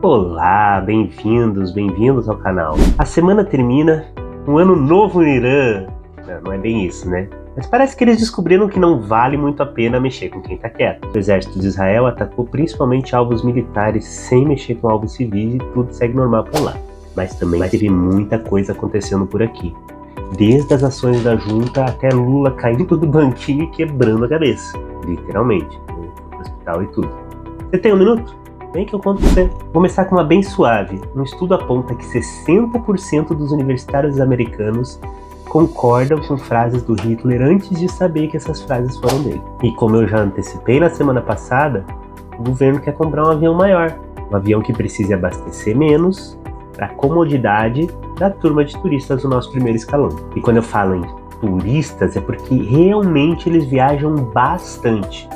Olá, bem-vindos ao canal. A semana termina, um ano novo no Irã. Não é bem isso, né? Mas parece que eles descobriram que não vale muito a pena mexer com quem tá quieto. O exército de Israel atacou principalmente alvos militares sem mexer com alvos civis e tudo segue normal por lá. Mas também teve muita coisa acontecendo por aqui. Desde as ações da junta até Lula caindo do banquinho e quebrando a cabeça. Literalmente. Foi pro hospital e tudo. Você tem um minuto? Vem que eu conto pra você. Vou começar com uma bem suave. Um estudo aponta que 60% dos universitários americanos concordam com frases do Hitler antes de saber que essas frases foram dele. E como eu já antecipei na semana passada, o governo quer comprar um avião maior. Um avião que precise abastecer menos, para a comodidade da turma de turistas do nosso primeiro escalão. E quando eu falo em turistas, é porque realmente eles viajam bastante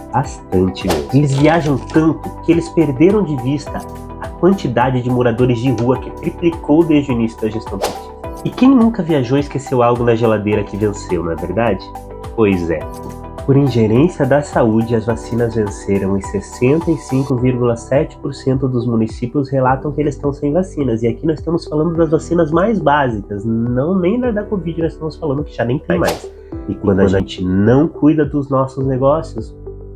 mesmo. Eles viajam tanto que eles perderam de vista a quantidade de moradores de rua que triplicou desde o início da gestão petista. E quem nunca viajou e esqueceu algo na geladeira que venceu, não é verdade? Pois é. Por ingerência da saúde, as vacinas venceram e 65,7% dos municípios relatam que eles estão sem vacinas. E aqui nós estamos falando das vacinas mais básicas, não nem da Covid, nós estamos falando que já nem tem mais. E quando a gente não cuida dos nossos negócios,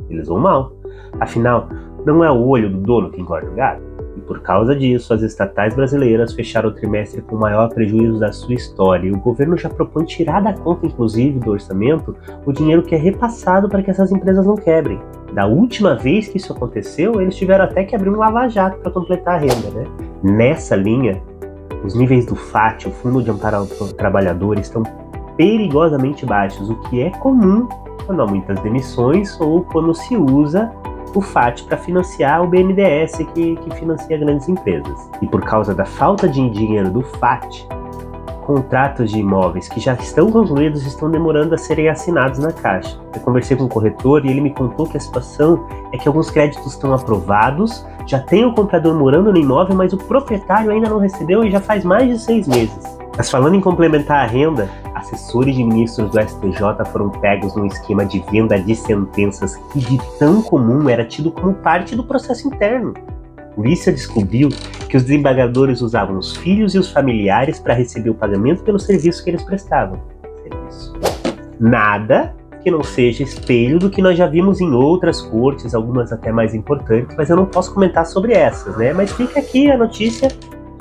eles vão mal. Afinal, não é o olho do dono que engorda o gado? E por causa disso, as estatais brasileiras fecharam o trimestre com o maior prejuízo da sua história. E o governo já propõe tirar da conta, inclusive, do orçamento, o dinheiro que é repassado para que essas empresas não quebrem. Da última vez que isso aconteceu, eles tiveram até que abrir um lava-jato para completar a renda, né? Nessa linha, os níveis do FAT, o Fundo de Amparo ao Trabalhador, estão perigosamente baixos, o que é comum quando há muitas demissões ou quando se usa o FAT para financiar o BNDES que financia grandes empresas. E por causa da falta de dinheiro do FAT, contratos de imóveis que já estão concluídos estão demorando a serem assinados na Caixa. Eu conversei com um corretor e ele me contou que a situação é que alguns créditos estão aprovados, já tem o comprador morando no imóvel, mas o proprietário ainda não recebeu e já faz mais de 6 meses. Mas falando em complementar a renda, assessores de ministros do STJ foram pegos num esquema de venda de sentenças que de tão comum era tido como parte do processo interno. A polícia descobriu que os desembargadores usavam os filhos e os familiares para receber o pagamento pelo serviço que eles prestavam. Nada que não seja espelho do que nós já vimos em outras cortes, algumas até mais importantes, mas eu não posso comentar sobre essas, né? Mas fica aqui a notícia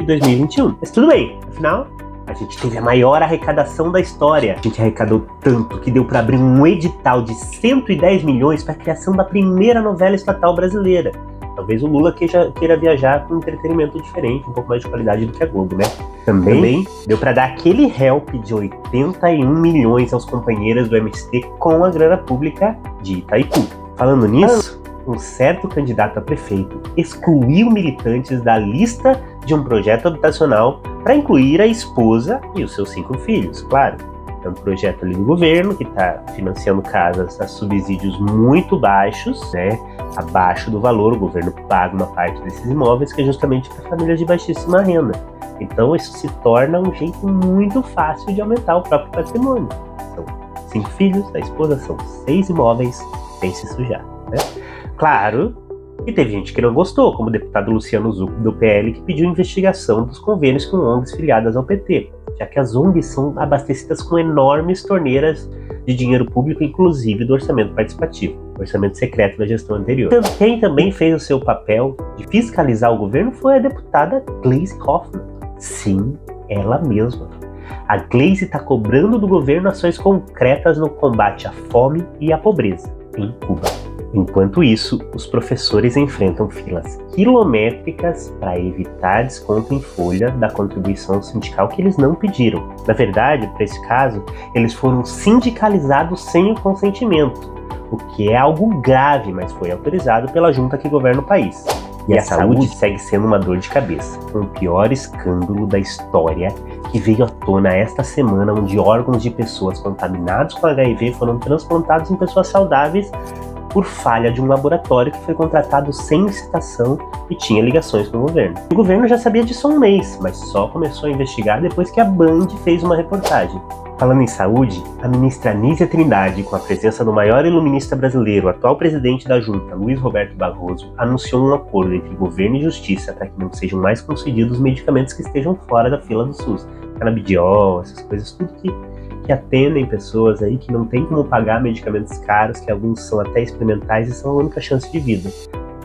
de 2021. Mas tudo bem, afinal, a gente teve a maior arrecadação da história. A gente arrecadou tanto que deu para abrir um edital de 110 milhões para a criação da primeira novela estatal brasileira. Talvez o Lula queira viajar com um entretenimento diferente, um pouco mais de qualidade do que a Globo, né? Também deu para dar aquele help de 81 milhões aos companheiros do MST com a grana pública de Itaipu. Falando nisso, um certo candidato a prefeito excluiu militantes da lista de um projeto habitacional para incluir a esposa e os seus 5 filhos, claro. É um projeto ali do governo que está financiando casas a subsídios muito baixos, né? Abaixo do valor, o governo paga uma parte desses imóveis que é justamente para famílias de baixíssima renda. Então isso se torna um jeito muito fácil de aumentar o próprio patrimônio. São 5 filhos, a esposa são 6 imóveis, sem se sujar, né? Claro que teve gente que não gostou, como o deputado Luciano Zucco do PL, que pediu investigação dos convênios com ONGs filiadas ao PT, já que as ONGs são abastecidas com enormes torneiras de dinheiro público, inclusive do orçamento participativo, orçamento secreto da gestão anterior. Quem também fez o seu papel de fiscalizar o governo foi a deputada Gleisi Hoffmann. Sim, ela mesma. A Gleisi está cobrando do governo ações concretas no combate à fome e à pobreza em Cuba. Enquanto isso, os professores enfrentam filas quilométricas para evitar desconto em folha da contribuição sindical que eles não pediram. Na verdade, para esse caso, eles foram sindicalizados sem o consentimento, o que é algo grave, mas foi autorizado pela junta que governa o país. E a saúde segue sendo uma dor de cabeça, com o pior escândalo da história que veio à tona esta semana, onde órgãos de pessoas contaminadas com HIV foram transplantados em pessoas saudáveis por falha de um laboratório que foi contratado sem licitação e tinha ligações com o governo. O governo já sabia disso há um mês, mas só começou a investigar depois que a Band fez uma reportagem. Falando em saúde, a ministra Anísia Trindade, com a presença do maior iluminista brasileiro, atual presidente da Junta, Luiz Roberto Barroso, anunciou um acordo entre governo e justiça para que não sejam mais concedidos medicamentos que estejam fora da fila do SUS. Canabidiol, essas coisas, tudo que atendem pessoas aí que não tem como pagar medicamentos caros, que alguns são até experimentais e são a única chance de vida.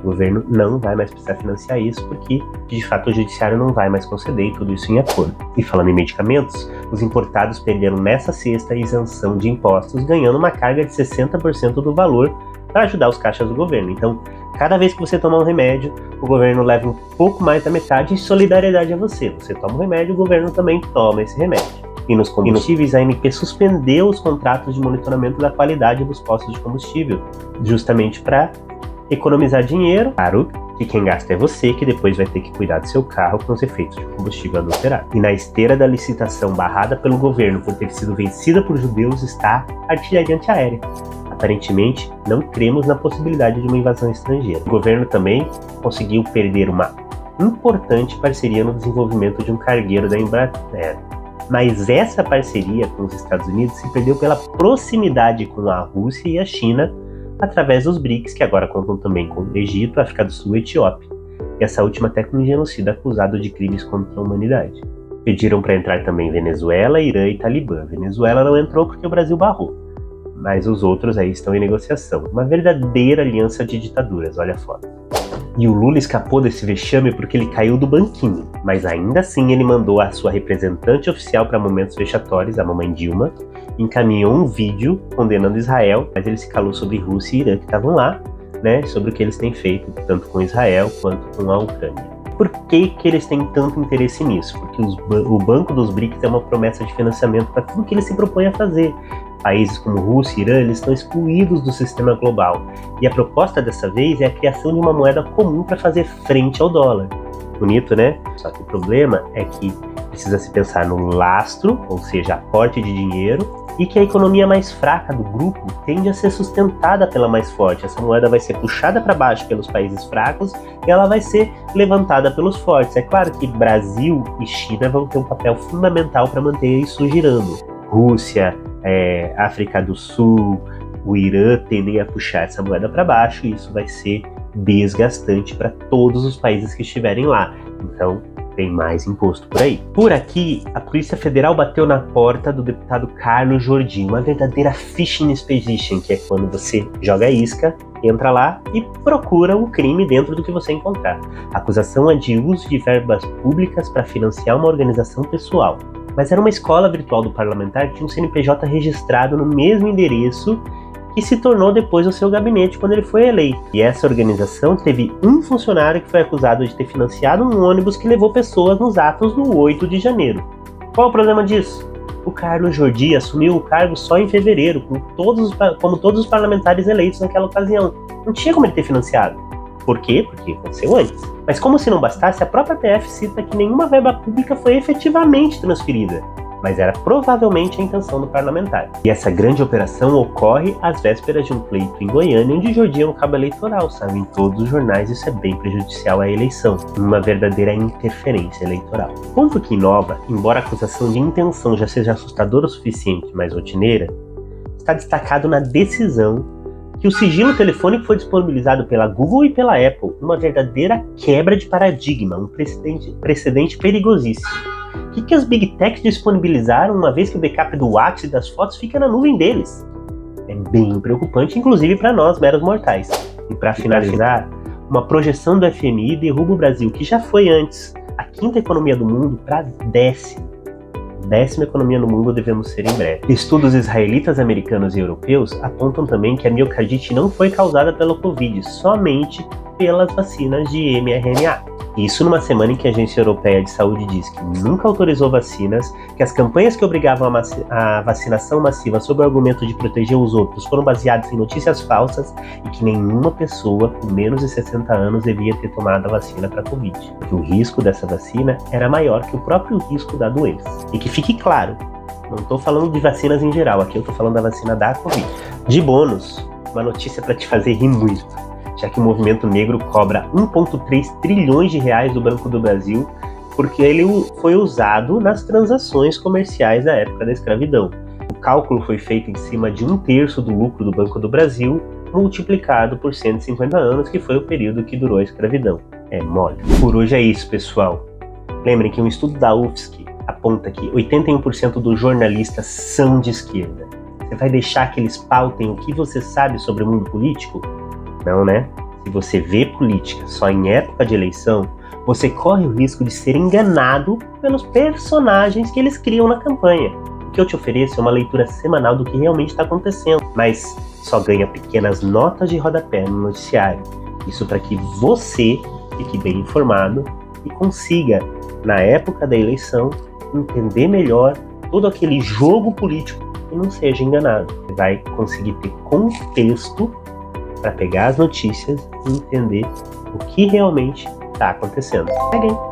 O governo não vai mais precisar financiar isso porque, de fato, o judiciário não vai mais conceder e tudo isso em acordo. E falando em medicamentos, os importados perderam nessa sexta a isenção de impostos, ganhando uma carga de 60% do valor para ajudar os caixas do governo. Então, cada vez que você tomar um remédio, o governo leva um pouco mais da metade e solidariedade a você. Você toma um remédio, o governo também toma esse remédio. E nos combustíveis, a ANP suspendeu os contratos de monitoramento da qualidade dos postos de combustível, justamente para economizar dinheiro. Claro que quem gasta é você, que depois vai ter que cuidar do seu carro com os efeitos de combustível adulterado. E na esteira da licitação barrada pelo governo por ter sido vencida por judeus está a artilharia antiaérea. Aparentemente, não cremos na possibilidade de uma invasão estrangeira. O governo também conseguiu perder uma importante parceria no desenvolvimento de um cargueiro da Embraer. Mas essa parceria com os Estados Unidos se perdeu pela proximidade com a Rússia e a China, através dos BRICS, que agora contam também com o Egito, África do Sul e Etiópia. E essa última até com um genocida acusado de crimes contra a humanidade. Pediram para entrar também Venezuela, Irã e Talibã. Venezuela não entrou porque o Brasil barrou, mas os outros aí estão em negociação. Uma verdadeira aliança de ditaduras, olha a foto. E o Lula escapou desse vexame porque ele caiu do banquinho, mas ainda assim ele mandou a sua representante oficial para momentos vexatórios, a mamãe Dilma, encaminhou um vídeo condenando Israel, mas ele se calou sobre Rússia e Irã que estavam lá, né, sobre o que eles têm feito, tanto com Israel quanto com a Ucrânia. Por que eles têm tanto interesse nisso? Porque o Banco dos BRICS é uma promessa de financiamento para tudo que eles se propõem a fazer. Países como Rússia e Irã, eles estão excluídos do sistema global. E a proposta dessa vez é a criação de uma moeda comum para fazer frente ao dólar. Bonito, né? Só que o problema é que precisa se pensar no lastro, ou seja, aporte de dinheiro, e que a economia mais fraca do grupo tende a ser sustentada pela mais forte. Essa moeda vai ser puxada para baixo pelos países fracos e ela vai ser levantada pelos fortes. É claro que Brasil e China vão ter um papel fundamental para manter isso girando. Rússia, África do Sul, o Irã tendem a puxar essa moeda para baixo e isso vai ser desgastante para todos os países que estiverem lá. Então, tem mais imposto por aí. Por aqui, a Polícia Federal bateu na porta do deputado Carlos Jordi, uma verdadeira fishing expedition, que é quando você joga a isca, entra lá e procura um crime dentro do que você encontrar. A acusação é de uso de verbas públicas para financiar uma organização pessoal. Mas era uma escola virtual do parlamentar que tinha um CNPJ registrado no mesmo endereço que se tornou depois o seu gabinete quando ele foi eleito. E essa organização teve um funcionário que foi acusado de ter financiado um ônibus que levou pessoas nos atos do 8 de janeiro. Qual é o problema disso? O Carlos Jordi assumiu o cargo só em fevereiro, como todos os parlamentares eleitos naquela ocasião. Não tinha como ele ter financiado. Por quê? Porque aconteceu antes. Mas como se não bastasse, a própria PF cita que nenhuma verba pública foi efetivamente transferida, mas era provavelmente a intenção do parlamentar. E essa grande operação ocorre às vésperas de um pleito em Goiânia, onde Jordi é um cabo eleitoral, sabe? Em todos os jornais isso é bem prejudicial à eleição, uma verdadeira interferência eleitoral. O ponto que inova, embora a acusação de intenção já seja assustadora o suficiente, mas rotineira, está destacado na decisão que o sigilo telefônico foi disponibilizado pela Google e pela Apple, uma verdadeira quebra de paradigma, um precedente perigosíssimo. O que as Big Techs disponibilizaram uma vez que o backup do WhatsApp e das fotos fica na nuvem deles? É bem preocupante, inclusive para nós, meros mortais. E para finalizar, uma projeção do FMI derruba o Brasil, que já foi antes a quinta economia do mundo, para décima economia no mundo devemos ser em breve. Estudos israelitas, americanos e europeus apontam também que a miocardite não foi causada pelo Covid, somente pelas vacinas de mRNA. Isso numa semana em que a Agência Europeia de Saúde diz que nunca autorizou vacinas, que as campanhas que obrigavam a vacinação massiva sob o argumento de proteger os outros foram baseadas em notícias falsas e que nenhuma pessoa com menos de 60 anos devia ter tomado a vacina para a Covid, porque o risco dessa vacina era maior que o próprio risco da doença. E que fique claro, não estou falando de vacinas em geral, aqui eu estou falando da vacina da Covid. De bônus, uma notícia para te fazer rir muito, já que o movimento negro cobra 1,3 trilhões de reais do Banco do Brasil porque ele foi usado nas transações comerciais da época da escravidão. O cálculo foi feito em cima de 1/3 do lucro do Banco do Brasil, multiplicado por 150 anos, que foi o período que durou a escravidão. É mole. Por hoje é isso, pessoal. Lembrem que um estudo da UFSC aponta que 81% dos jornalistas são de esquerda. Você vai deixar que eles pautem o que você sabe sobre o mundo político? Não, né? Se você vê política só em época de eleição, você corre o risco de ser enganado pelos personagens que eles criam na campanha. O que eu te ofereço é uma leitura semanal do que realmente está acontecendo, mas só ganha pequenas notas de rodapé no noticiário. Isso para que você fique bem informado e consiga, na época da eleição, entender melhor todo aquele jogo político e não seja enganado. Você vai conseguir ter contexto para pegar as notícias e entender o que realmente está acontecendo. Tá bem?